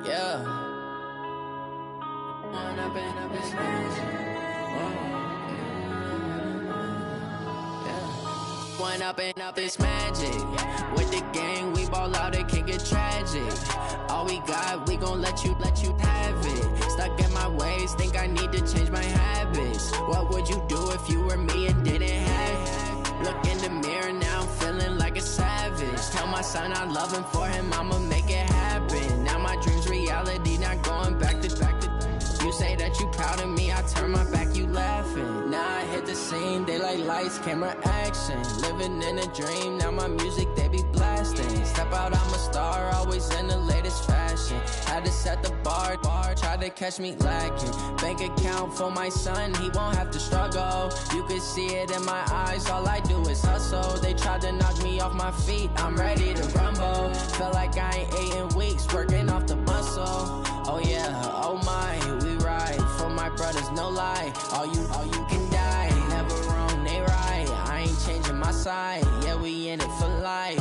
Yeah. One up and up is magic. With the gang, we ball out, it can get tragic. All we got, we gon' let you have it. Stuck in my ways, think I need to change my habits. What would you do if you were me and didn't have it? Look in the mirror, now I'm feeling like a savage. Tell my son I love him, for him I'ma make it happen. Now my dream's reality, not going back to. You say that you proud of me, I turn my back, you laughing. Now I hit the scene, they like lights, camera, action. Living in a dream, now my music, they be blasting. Step out, I'm a star, always in the latest fashion. Had to set the bar, try to catch me lacking. Bank account for my son, he won't have to struggle. You can see it in my eyes, all I do is hustle. They tried to knock me off my feet, I'm ready to rumble. Felt like I ain't ate in weeks, working off the muscle. Oh yeah, oh my, we ride for my brothers, no lie. All you can die, never wrong, they right. I ain't changing my side, yeah, we in it for life.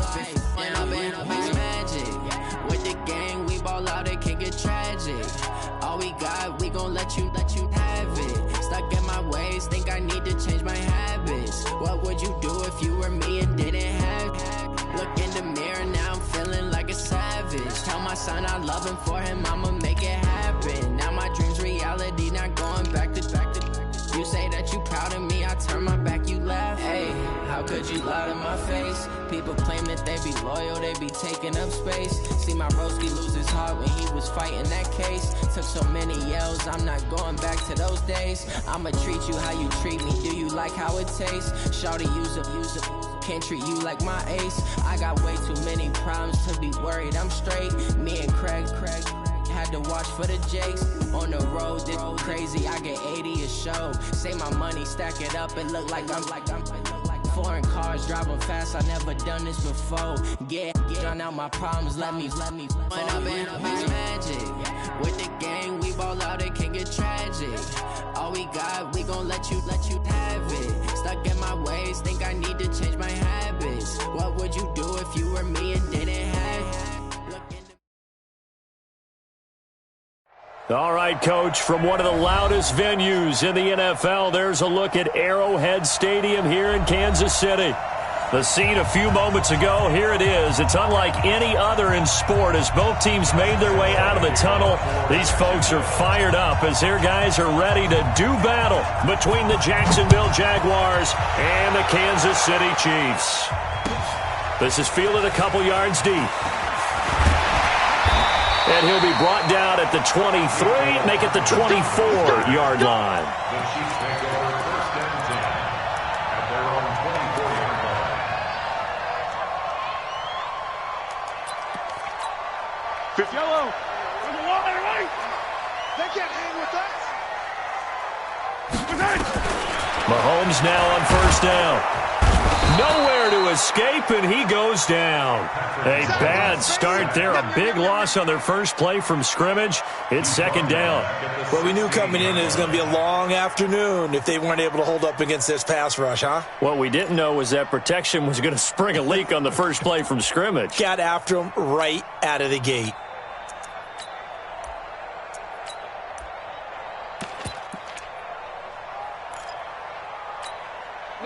When up and up is magic. With the gang, we ball out, it can get tragic. All we got, we gon' let you have it. Stuck in my ways, think I need to change my habits. What would you do if you were me and didn't have it? Look in the mirror, now I'm feeling like a savage. Tell my son I love him, for him I'ma make it happen. Now my dream's reality, not going back to. You say that you proud of me, I turn my back, you laugh. Hey, how could you lie to my face? People claim that they be loyal, they be taking up space. See my broski lose his heart when he was fighting that case. Took so many yells, I'm not going back to those days. I'ma treat you how you treat me, do you like how it tastes? Shawty, use it. Can't treat you like my ace. I got way too many problems to be worried, I'm straight. Me and Craig had to watch for the Jakes. On the road, this crazy, I get 80 a show. Say my money, stack it up, and look like I'm foreign cars, driving fast, I never done this before. Get drown out my problems, let me When up and up is magic. With the gang, we ball out, it can get tragic. All we got, we gon' let you have it. Stuck in my ways, think I need to change my habits. What would you do if you were me and didn't have it? All right, Coach, from one of the loudest venues in the NFL, there's a look at Arrowhead Stadium here in Kansas City. The scene a few moments ago, here it is. It's unlike any other in sport as both teams made their way out of the tunnel. These folks are fired up as their guys are ready to do battle between the Jacksonville Jaguars and the Kansas City Chiefs. This is fielded a couple yards deep. And he'll be brought down at the 23, make it the 24-yard line. The Chiefs take over first and 10 at their own 24-yard line. Fifth yellow. On the line, right? They can't hang with us. Mahomes now on first down. Nowhere to escape, and he goes down. A bad start there. A big loss on their first play from scrimmage. It's second down. Well, we knew coming in it was going to be a long afternoon if they weren't able to hold up against this pass rush, huh? What we didn't know was that protection was going to spring a leak on the first play from scrimmage. Got after him right out of the gate.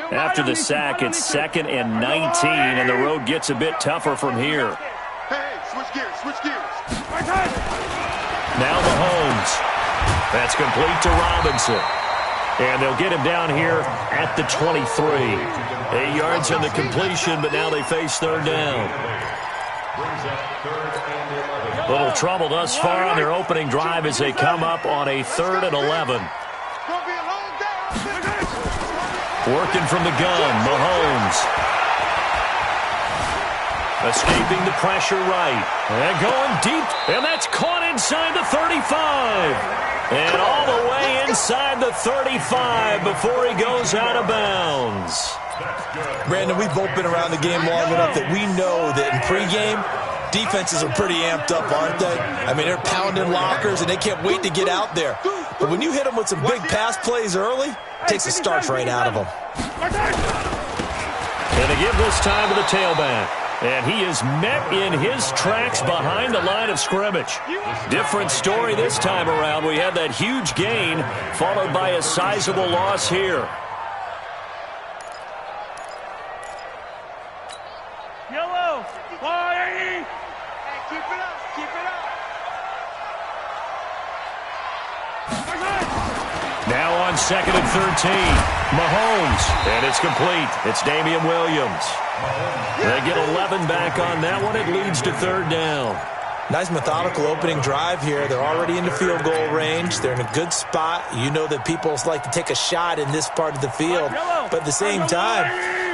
After the sack, it's 2nd and 19, and the road gets a bit tougher from here. Hey, switch gears. Now Mahomes. That's complete to Robinson. And they'll get him down here at the 23. 8 yards on the completion, but now they face third down. Little trouble thus far on their opening drive as they come up on a 3rd and 11. Working from the gun, Mahomes. Escaping the pressure right. And going deep, and that's caught inside the 35. And all the way inside the 35 before he goes out of bounds. Brandon, we've both been around the game long enough that we know that in pregame, defenses are pretty amped up, aren't they? I mean, they're pounding lockers, and they can't wait to get out there. But when you hit them with some big pass plays early, it takes the starch right out of them. And they give this time to the tailback. And he is met in his tracks behind the line of scrimmage. Different story this time around. We had that huge gain followed by a sizable loss here. Yellow. 180. Hey, keep it up. Keep it up. Now on 2nd and 13. Mahomes. And it's complete. It's Damian Williams. They get 11 back on that one. It leads to 3rd down. Nice methodical opening drive here. They're already into field goal range. They're in a good spot. You know that people like to take a shot in this part of the field. But at the same time,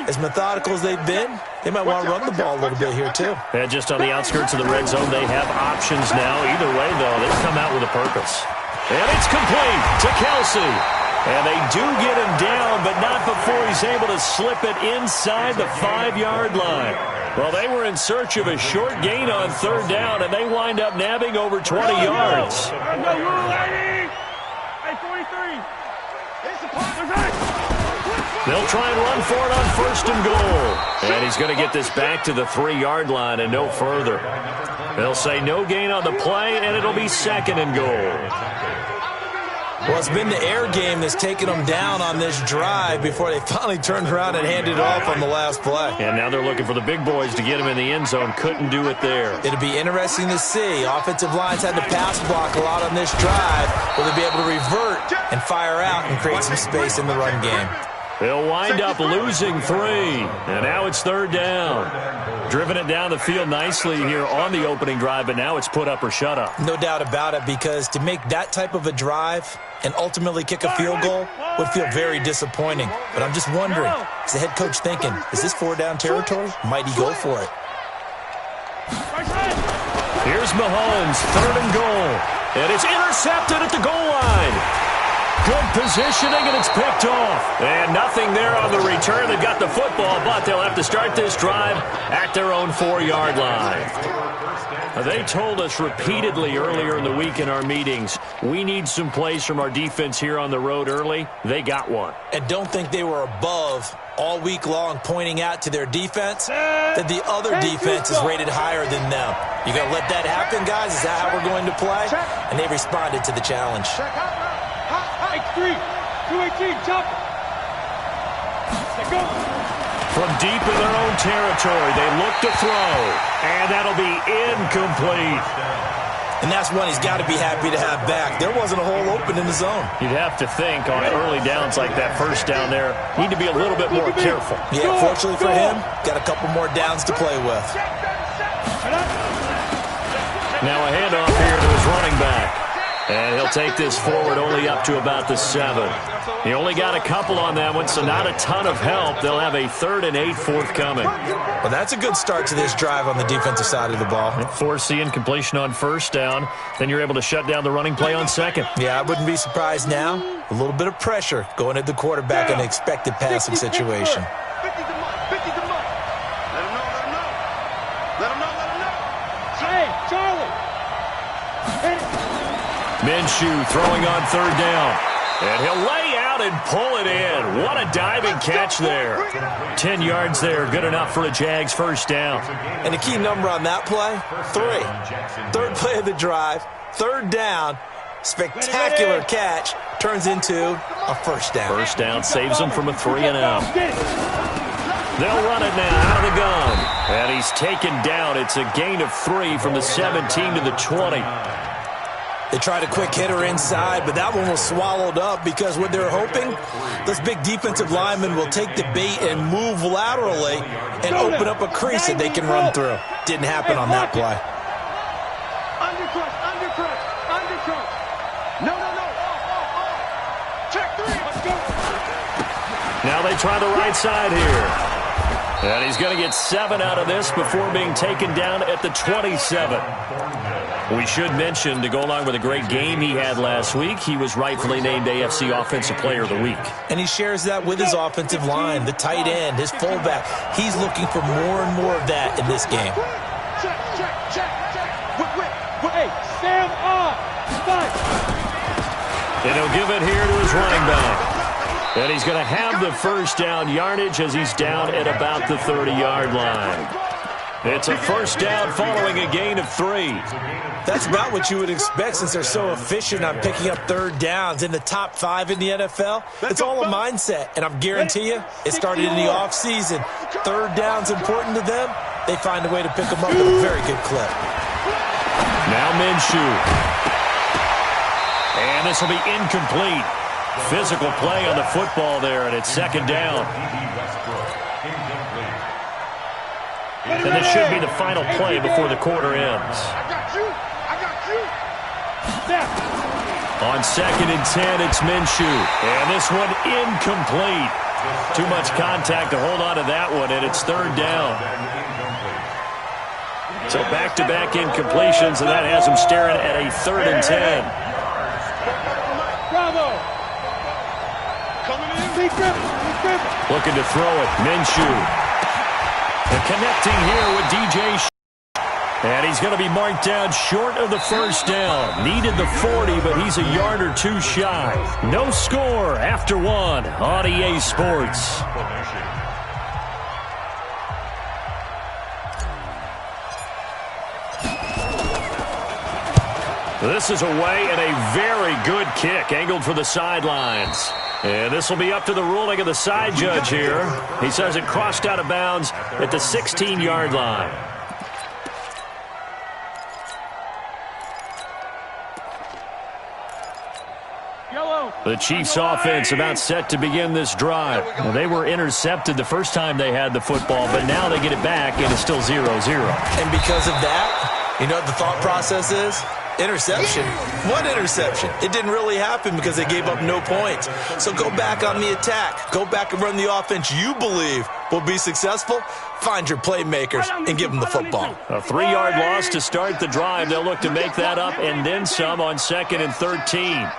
as methodical as they've been, they might want to run the ball a little bit here too. And just on the outskirts of the red zone, they have options now. Either way, though, they come out with a purpose. And it's complete to Kelsey. And they do get him down, but not before he's able to slip it inside the 5-yard line. Well, they were in search of a short gain on 3rd down, and they wind up nabbing over 20 yards. They'll try and run for it on 1st and goal. And he's going to get this back to the 3-yard line and no further. They'll say no gain on the play, and it'll be 2nd and goal. Well, it's been the air game that's taken them down on this drive before they finally turned around and handed it off on the last play. And now they're looking for the big boys to get him in the end zone. Couldn't do it there. It'll be interesting to see. Offensive lines had to pass block a lot on this drive. Will they be able to revert and fire out and create some space in the run game? They'll wind up losing 3. And now it's 3rd down. Driven it down the field nicely here on the opening drive, but now it's put up or shut up. No doubt about it, because to make that type of a drive and ultimately kick a field goal would feel very disappointing. But I'm just wondering, is the head coach thinking, is this 4-down territory? Might he go for it? Here's Mahomes, 3rd and goal. And it's intercepted at the goal line. Good positioning, and it's picked off. And nothing there on the return. They've got the football, but they'll have to start this drive at their own 4-yard line. They told us repeatedly earlier in the week in our meetings, we need some plays from our defense here on the road early. They got one. And don't think they were above all week long pointing out to their defense that the other defense is rated higher than them. You going to let that happen, guys? Is that how we're going to play? And they responded to the challenge. X3, 218, chop. Go. From deep in their own territory, they look to throw, and that'll be incomplete. And that's one he's got to be happy to have back. There wasn't a hole open in the zone. You'd have to think on early downs like that, 1st down there, need to be a little bit more careful. Yeah, fortunately for him, got a couple more downs to play with. Now a handoff here to his running back. And he'll take this forward only up to about the 7. He only got a couple on that one, so not a ton of help. They'll have a 3rd and 8 forthcoming. Well, that's a good start to this drive on the defensive side of the ball. Foreseeing completion on 1st down. Then you're able to shut down the running play on 2nd. Yeah, I wouldn't be surprised now. A little bit of pressure going at the quarterback in an expected passing situation. Minshew throwing on 3rd down. And he'll lay out and pull it in. What a diving catch there. 10 yards there, good enough for a Jags 1st down. And the key number on that play, 3. 3rd play of the drive, 3rd down, spectacular catch, turns into a 1st down. 1st down saves them from a 3-and-out. They'll run it now out of the gun. And he's taken down. It's a gain of 3 from the 17 to the 20. They tried a quick hitter inside, but that one was swallowed up because what they're hoping, those big defensive linemen will take the bait and move laterally and open up a crease that they can run through. Didn't happen on that play. Undercut. No. Check 3. Let's go. Now they try the right side here. And he's going to get 7 out of this before being taken down at the 27. We should mention, to go along with a great game he had last week, he was rightfully named AFC Offensive Player of the Week. And he shares that with his offensive line, the tight end, his fullback. He's looking for more and more of that in this game. Check. Hey, Sam on. And he'll give it here to his running back. And he's going to have the 1st down yardage as he's down at about the 30-yard line. It's a first down following a gain of 3. That's about what you would expect since they're so efficient on picking up third downs. In the top 5 in the NFL, it's all a mindset. And I'm guarantee you, it started in the offseason. Third down's important to them. They find a way to pick them up at a very good clip. Now Minshew. And this will be incomplete. Physical play on the football there, and it's second down. And this should be the final play before the quarter ends. On 2nd and 10, it's Minshew. And this one incomplete. Too much contact to hold on to that one, and it's third down. So back-to-back incompletions, and that has him staring at a 3rd and 10. Bravo! Looking to throw it, Minshew. And connecting here with DJ. And he's going to be marked down short of the first down. Needed the 40, but he's a yard or 2 shy. No score after 1 on EA Sports. This is away and a very good kick angled for the sidelines. And this will be up to the ruling of the side judge here. He says it crossed out of bounds at the 16-yard line. The Chiefs offense about set to begin this drive. Well, they were intercepted the first time they had the football, but now they get it back and it's still 0-0. And because of that, you know what the thought process is? Interception. What interception? It didn't really happen because they gave up no points. So go back on the attack. Go back and run the offense you believe will be successful. Find your playmakers and give them the football. A 3-yard loss to start the drive. They'll look to make that up and then some on 2nd and 13.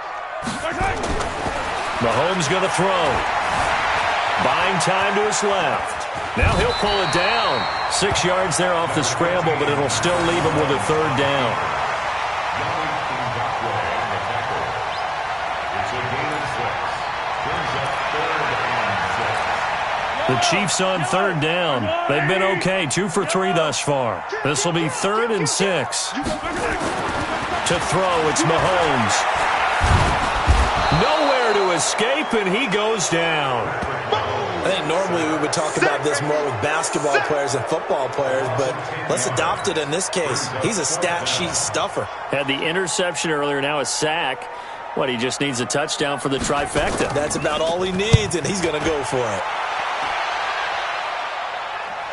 Mahomes going to throw. Buying time to his left. Now he'll pull it down. 6 yards there off the scramble, but it'll still leave him with a 3rd down. The Chiefs on 3rd down. They've been okay, 2 for 3 thus far. This will be 3rd and 6. To throw, it's Mahomes. Nowhere to escape, and he goes down. I think normally we would talk about this more with basketball players and football players, but let's adopt it in this case. He's a stat sheet stuffer. Had the interception earlier, now a sack. What, he just needs a touchdown for the trifecta. That's about all he needs, and he's going to go for it.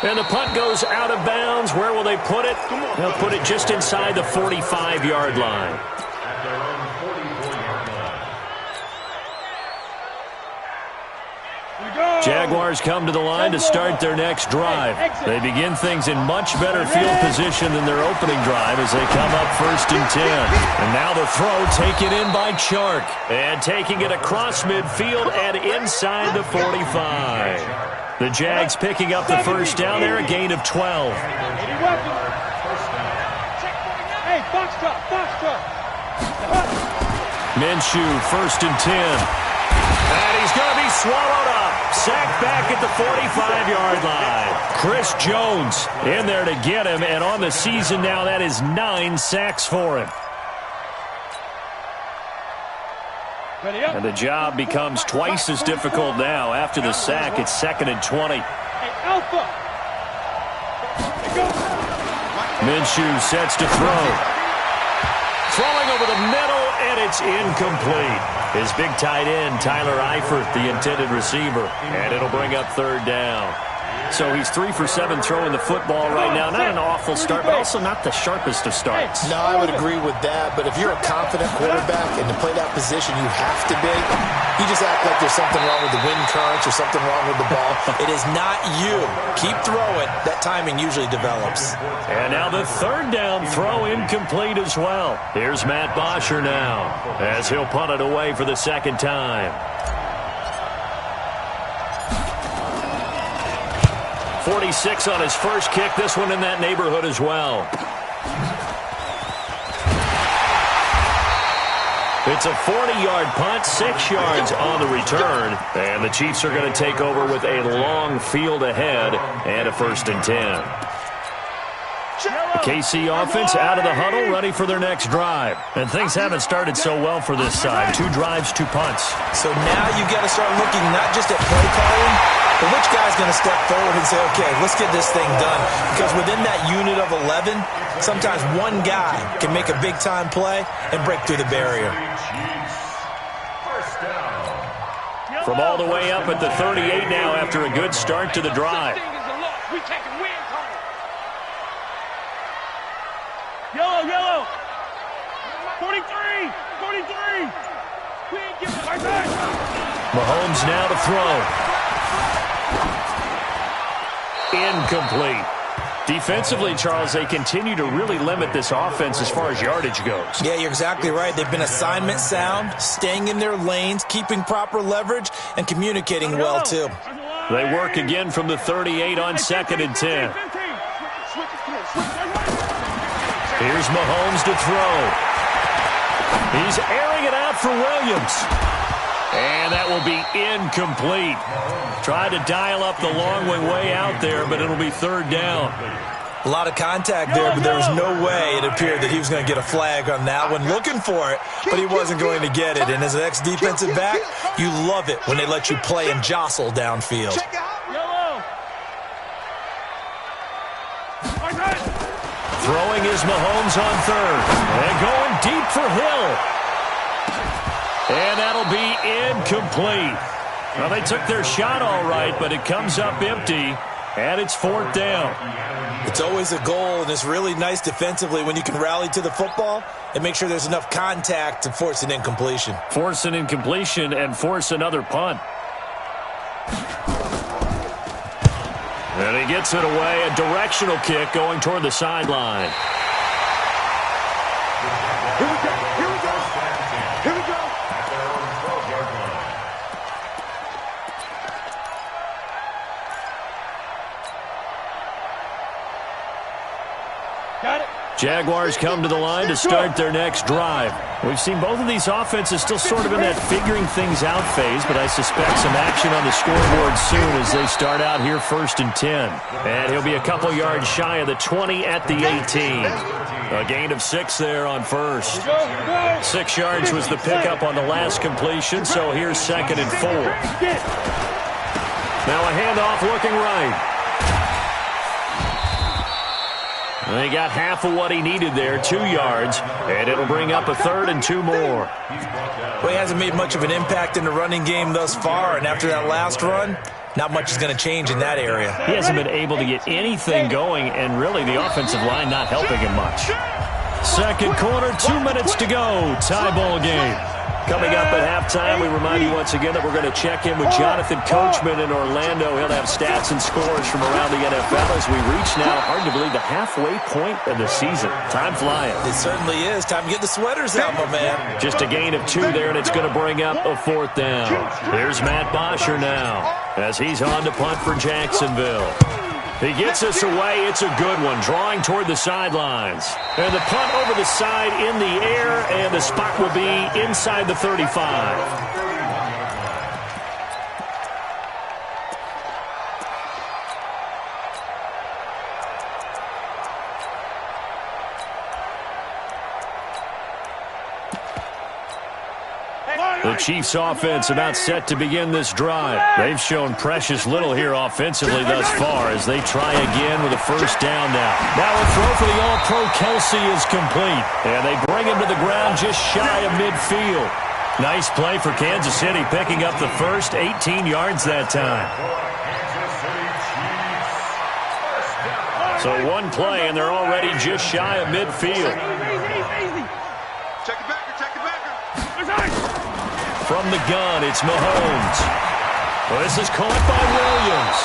And the punt goes out of bounds. Where will they put it? They'll put it just inside the 45-yard line. Jaguars come to the line to start their next drive. They begin things in much better field position than their opening drive as they come up 1st and 10. And now the throw taken in by Chark. And taking it across midfield and inside the 45. The Jags picking up the first down there, a gain of 12. Hey, box truck. Minshew, 1st and 10. And he's going to be swallowed up. Sacked back at the 45-yard line. Chris Jones in there to get him, and on the season now, that is 9 sacks for him. And the job becomes twice as difficult now. After the sack, it's 2nd and 20. Minshew sets to throw. Throwing over the middle, and it's incomplete. His big tight end, Tyler Eifert, the intended receiver. And it'll bring up 3rd down. So he's 3 for 7 throwing the football right now. Not an awful start, but also not the sharpest of starts. No, I would agree with that. But if you're a confident quarterback and to play that position you have to be, you just act like there's something wrong with the wind currents or something wrong with the ball. It is not you. Keep throwing. That timing usually develops. And now the 3rd down throw incomplete as well. Here's Matt Bosher now as he'll punt it away for the 2nd time. 46 on his first kick. This one in that neighborhood as well. It's a 40-yard punt, 6 yards on the return. And the Chiefs are going to take over with a long field ahead and a 1st and 10. KC offense out of the huddle, ready for their next drive. And things haven't started so well for this side. 2 drives, 2 punts. So now you got to start looking not just at play calling, but which guy's going to step forward and say, okay, let's get this thing done. Because within that unit of 11, sometimes one guy can make a big-time play and break through the barrier. From all the way up at the 38 now after a good start to the drive. Yellow. 43. We ain't giving it right back. Mahomes now to throw. Incomplete. Defensively, Charles, they continue to really limit this offense as far as yardage goes. Yeah, you're exactly right. They've been assignment sound, staying in their lanes, keeping proper leverage, and communicating well, too. They work again from the 38 on 2nd and 10. Here's Mahomes to throw. He's airing it out for Williams. And that will be incomplete. Tried to dial up the long way out there, but it'll be 3rd down. A lot of contact there, but there was no way it appeared that he was going to get a flag on that one. Looking for it, but he wasn't going to get it. And as an ex-defensive back, you love it when they let you play and jostle downfield. Throwing is Mahomes on 3rd. And going deep for Hill. And that'll be incomplete. Well, they took their shot all right, but it comes up empty, and it's 4th down. It's always a goal, and it's really nice defensively when you can rally to the football and make sure there's enough contact to force an incompletion. Force an incompletion and force another punt. And he gets it away, a directional kick going toward the sideline. Here we go. Got it. Jaguars come to the line to start their next drive. We've seen both of these offenses still sort of in that figuring things out phase, but I suspect some action on the scoreboard soon as they start out here 1st and 10. And he'll be a couple yards shy of the 20 at the 18. A gain of 6 there on 1st. 6 yards was the pickup on the last completion, so here's 2nd and 4. Now a handoff looking right. They got half of what he needed there, 2 yards, and it'll bring up a 3rd and 2 more. Well, he hasn't made much of an impact in the running game thus far, and after that last run, not much is going to change in that area. He hasn't been able to get anything going, and really the offensive line not helping him much. 2nd quarter, 2 minutes to go. Tie ball game. Coming up at halftime, we remind you once again that we're going to check in with Jonathan Coachman in Orlando. He'll have stats and scores from around the NFL as we reach now, hard to believe, the halfway point of the season. Time flying. It certainly is. Time to get the sweaters out, my man. Just a gain of 2 there, and it's going to bring up a 4th down. There's Matt Bosher now as he's on to punt for Jacksonville. He gets us away. It's a good one, drawing toward the sidelines. And the punt over the side in the air, and the spot will be inside the 35. The Chiefs offense about set to begin this drive. They've shown precious little here offensively thus far as they try again with a 1st down now. Now a throw for the All-Pro Kelsey is complete. And they bring him to the ground just shy of midfield. Nice play for Kansas City, picking up the first 18 yards that time. So 1 play, and they're already just shy of midfield. Check it back. From the gun, it's Mahomes. Well, this is caught by Williams.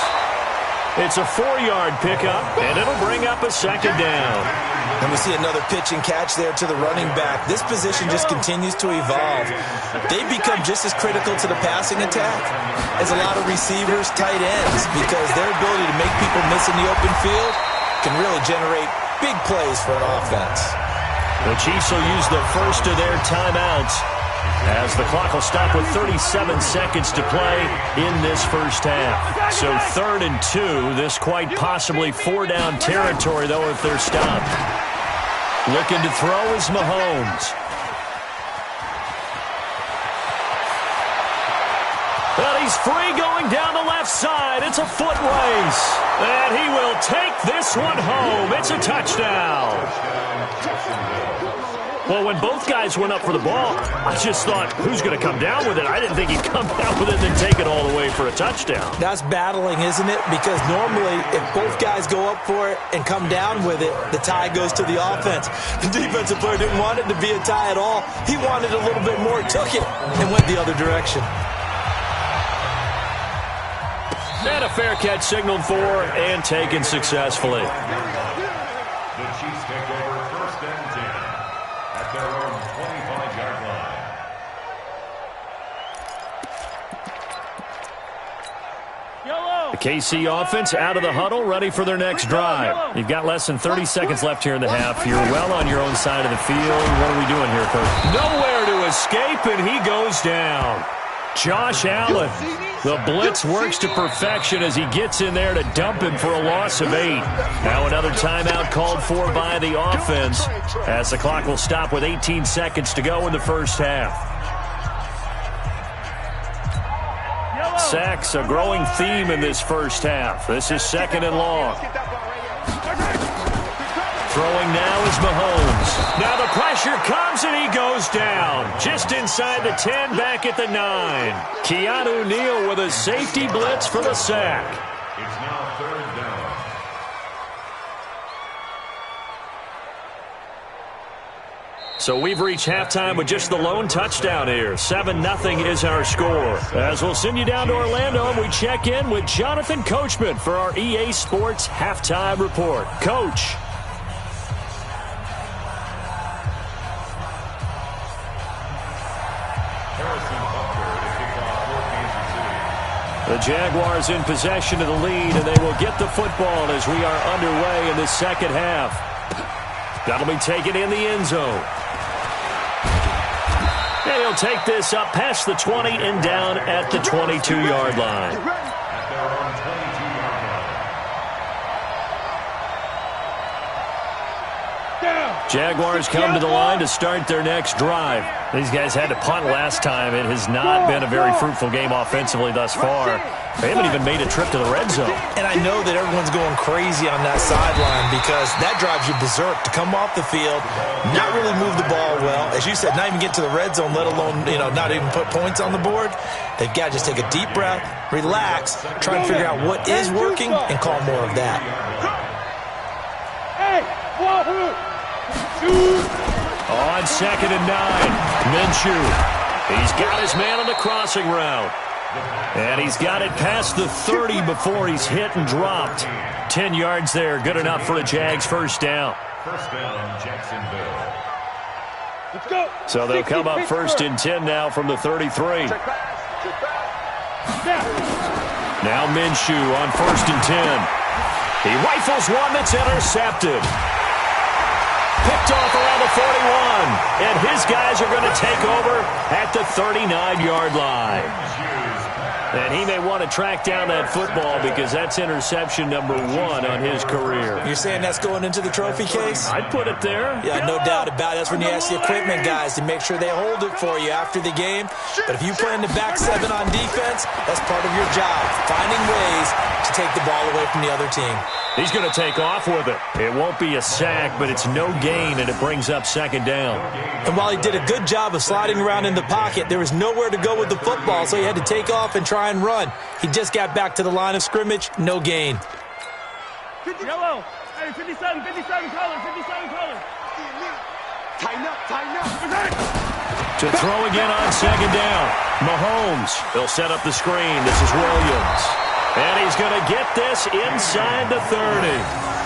It's a 4-yard pickup, and it'll bring up a 2nd down. And we see another pitch and catch there to the running back. This position just continues to evolve. They become just as critical to the passing attack as a lot of receivers, tight ends, because their ability to make people miss in the open field can really generate big plays for an offense. The Chiefs will use the first of their timeouts as the clock will stop with 37 seconds to play in this first half. So 3rd and 2. This quite possibly 4-down territory, though, if they're stopped. Looking to throw is Mahomes. And he's free going down the left side. It's a foot race. And he will take this one home. It's a touchdown. Well, when both guys went up for the ball, I just thought, who's going to come down with it? I didn't think he'd come down with it and then take it all the way for a touchdown. That's battling, isn't it? Because normally, if both guys go up for it and come down with it, the tie goes to the offense. The defensive player didn't want it to be a tie at all. He wanted a little bit more, took it, and went the other direction. And a fair catch signaled for and taken successfully. The Chiefs take over 1st and 10 at their own 25-yard line. The KC offense out of the huddle, ready for their next drive. You've got less than 30 seconds left here in the half. You're well on your own side of the field. What are we doing here, Coach? Nowhere to escape, and he goes down. Josh Allen. The blitz works to perfection as he gets in there to dump him for a loss of 8. Now another timeout called for by the offense as the clock will stop with 18 seconds to go in the first half. Sacks, a growing theme in this first half. This is 2nd and long. Throwing now is Mahomes. Now the pressure comes and he goes down. Just inside the 10, back at the 9. Keanu Neal with a safety blitz for the sack. It's now 3rd down. So we've reached halftime with just the lone touchdown here. 7-0 is our score. As we'll send you down to Orlando and we check in with Jonathan Coachman for our EA Sports Halftime Report. Coach. The Jaguars in possession of the lead, and they will get the football as we are underway in the second half. That'll be taken in the end zone. And he'll take this up past the 20 and down at the 22-yard line. At their own 22-yard line. Jaguars come to the line to start their next drive. These guys had to punt last time. It has not been a very fruitful game offensively thus far. They haven't even made a trip to the red zone. And I know that everyone's going crazy on that sideline because that drives you berserk to come off the field, not really move the ball well. As you said, not even get to the red zone, let alone, not even put points on the board. They've got to just take a deep breath, relax, try and figure out what is working, and call more of that. On 2nd and 9, Minshew. He's got his man on the crossing route. And he's got it past the 30 before he's hit and dropped. 10 yards there, good enough for a Jags first down. First down, Jacksonville. Let's go. So they'll come up 1st and 10 now from the 33. Now Minshew on 1st and 10. He rifles one that's intercepted. Picked off around the 41. And his guys are going to take over at the 39-yard line. And he may want to track down that football because that's interception number 1 on his career. You're saying that's going into the trophy case? I'd put it there. Yeah, no doubt about it. That's when you ask the equipment guys to make sure they hold it for you after the game. But if you play in the back 7 on defense, that's part of your job, finding ways to take the ball away from the other team. He's going to take off with it. It won't be a sack, but it's no gain, and it brings up 2nd down. And while he did a good job of sliding around in the pocket, there was nowhere to go with the football, so he had to take off and try and run. He just got back to the line of scrimmage, no gain. Yellow. Hey, 57 color, 57 color. Tighten up. To throw again on 2nd down. Mahomes. They'll set up the screen. This is Williams. And he's going to get this inside the 30.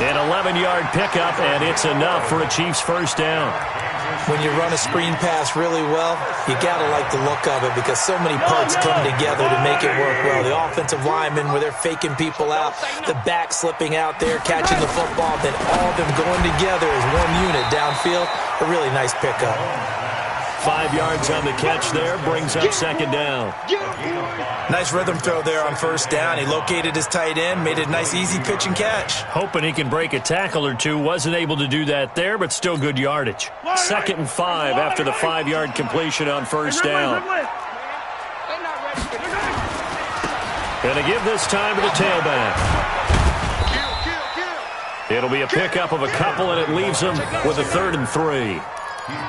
An 11-yard pickup, and it's enough for a Chiefs first down. When you run a screen pass really well, you got to like the look of it because so many parts come together to make it work well. The offensive linemen, where they're faking people out, the back slipping out there, catching the football, then all of them going together as one unit downfield. A really nice pickup. 5 yards on the catch there, brings up second down. Nice rhythm throw there on first down. He located his tight end, made it a nice easy pitch and catch. Hoping he can break a tackle or two. Wasn't able to do that there, but still good yardage. 2nd and 5 after the 5-yard completion on first down. Going to give this time to the tailback. It'll be a pickup of a couple, and it leaves him with a 3rd and 3.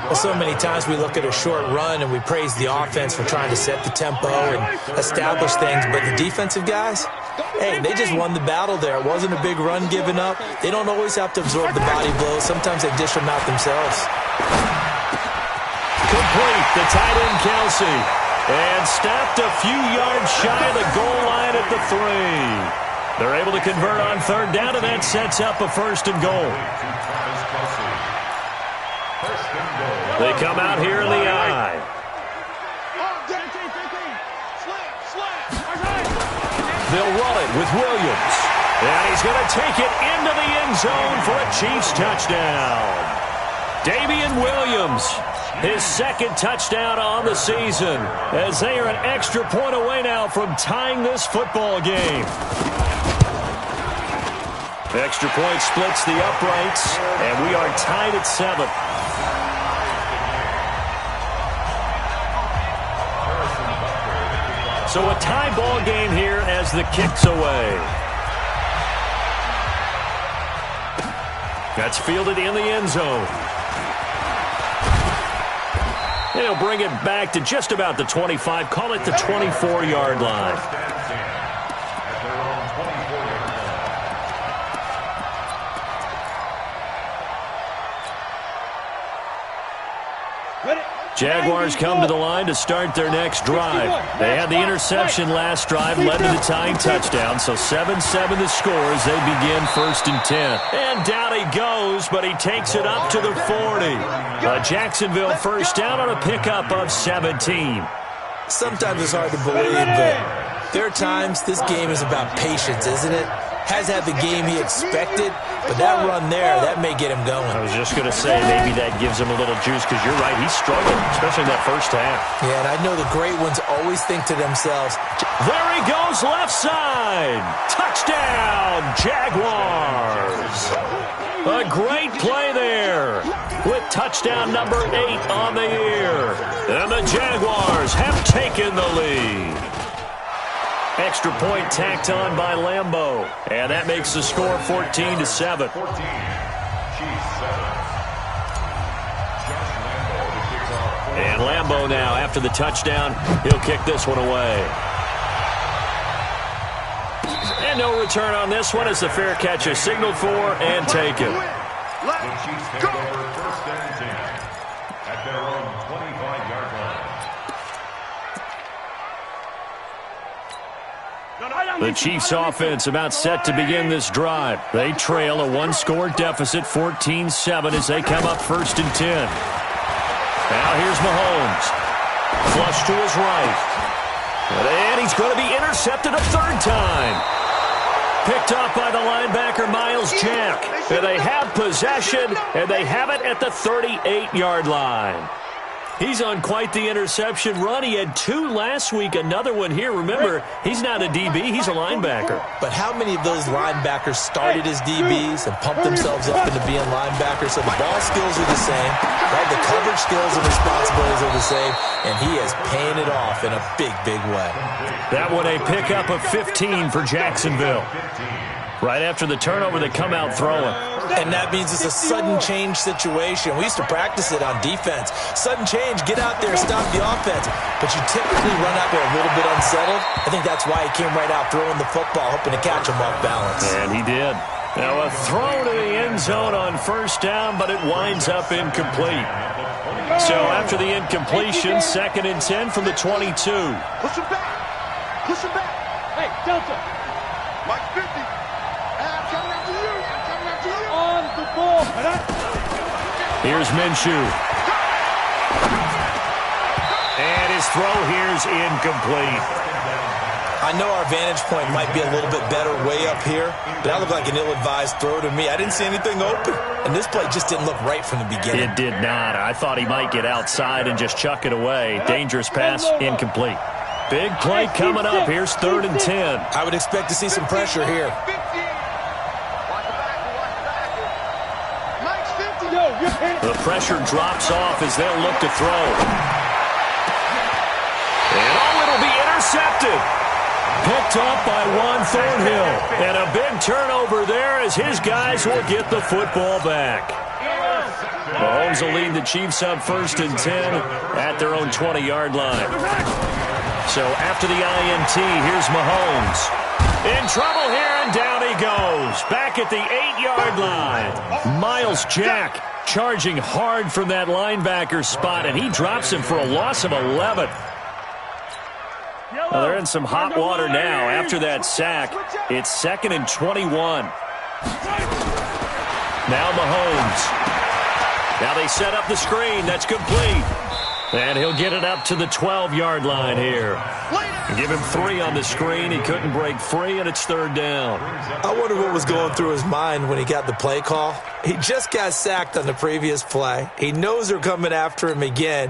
Well, so many times we look at a short run and we praise the offense for trying to set the tempo and establish things, but the defensive guys, hey, they just won the battle there. It wasn't a big run given up. They don't always have to absorb the body blows. Sometimes they dish them out themselves. Complete, the tight end Kelsey. And stopped a few yards shy of the goal line at the 3. They're able to convert on 3rd down, and that sets up a 1st and goal. They come out here in the I. They'll run it with Williams. And he's going to take it into the end zone for a Chiefs touchdown. Damian Williams, his 2nd touchdown on the season, as they are an extra point away now from tying this football game. Extra point splits the uprights, and we are tied at 7. So a tie ball game here as the kick's away. That's fielded in the end zone. And he'll bring it back to just about the 25, call it the 24-yard line. Jaguars come to the line to start their next drive. They had the interception last drive, led to the tying touchdown, so 7-7 the score as they begin 1st and 10. And down he goes, but he takes it up to the 40. A Jacksonville first down on a pickup of 17. Sometimes it's hard to believe, but there are times this game is about patience, isn't it? Has had the game he expected, but that run there, that may get him going. I was just going to say, maybe that gives him a little juice, because you're right, he's struggling, especially in that first half. Yeah, and I know the great ones always think to themselves, there he goes, left side. Touchdown, Jaguars. A great play there with touchdown number 8 on the year. And the Jaguars have taken the lead. Extra point tacked on by Lambeau. And that makes the score 14-7. And Lambeau now, after the touchdown, he'll kick this one away. And no return on this one as the fair catch is signaled for and taken. The Chiefs take over 1st and 10 at their own 25-yard line. The Chiefs offense about set to begin this drive. They trail a 1-score deficit, 14-7, as they come up 1st and 10. Now here's Mahomes. Flush to his right. And he's going to be intercepted a 3rd time. Picked off by the linebacker, Miles Jack. And they have possession, and they have it at the 38-yard line. He's on quite the interception run. He had 2 last week, another one here. Remember, he's not a DB, he's a linebacker. But how many of those linebackers started as DBs and pumped themselves up into being linebackers? So the ball skills are the same, right? The coverage skills and responsibilities are the same, and he is paying it off in a big, big way. That one a pickup of 15 for Jacksonville. Right after the turnover, they come out throwing. And that means it's a sudden change situation. We used to practice it on defense. Sudden change, get out there, stop the offense. But you typically run out there a little bit unsettled. I think that's why he came right out throwing the football, hoping to catch him off balance. And he did. Now a throw to the end zone on 1st down, but it winds up incomplete. So after the incompletion, 2nd and 10 from the 22. Push him back. Push him back. Hey, Delta. Mike 50. I'm coming after you. I'm coming after you. On the ball. Here's Minshew. And his throw here's incomplete. I know our vantage point might be a little bit better way up here, but that looked like an ill-advised throw to me. I didn't see anything open, and this play just didn't look right from the beginning. It did not. I thought he might get outside and just chuck it away. Dangerous pass, incomplete. Big play coming up. Here's 3rd and 10. I would expect to see some pressure here. The pressure drops off as they'll look to throw. And it'll be intercepted. Picked up by Juan Thornhill. And a big turnover there as his guys will get the football back. Mahomes will lead the Chiefs up 1st and 10 at their own 20-yard line. So after the INT, here's Mahomes. In trouble here, and down he goes. Back at the 8-yard line. Miles Jack charging hard from that linebacker spot, and he drops him for a loss of 11. Well, they're in some hot water now. After that sack, it's 2nd and 21. Now Mahomes. Now they set up the screen. That's complete. And he'll get it up to the 12-yard line here. Give him 3 on the screen. He couldn't break free, and it's 3rd down. I wonder what was going through his mind when he got the play call. He just got sacked on the previous play. He knows they're coming after him again.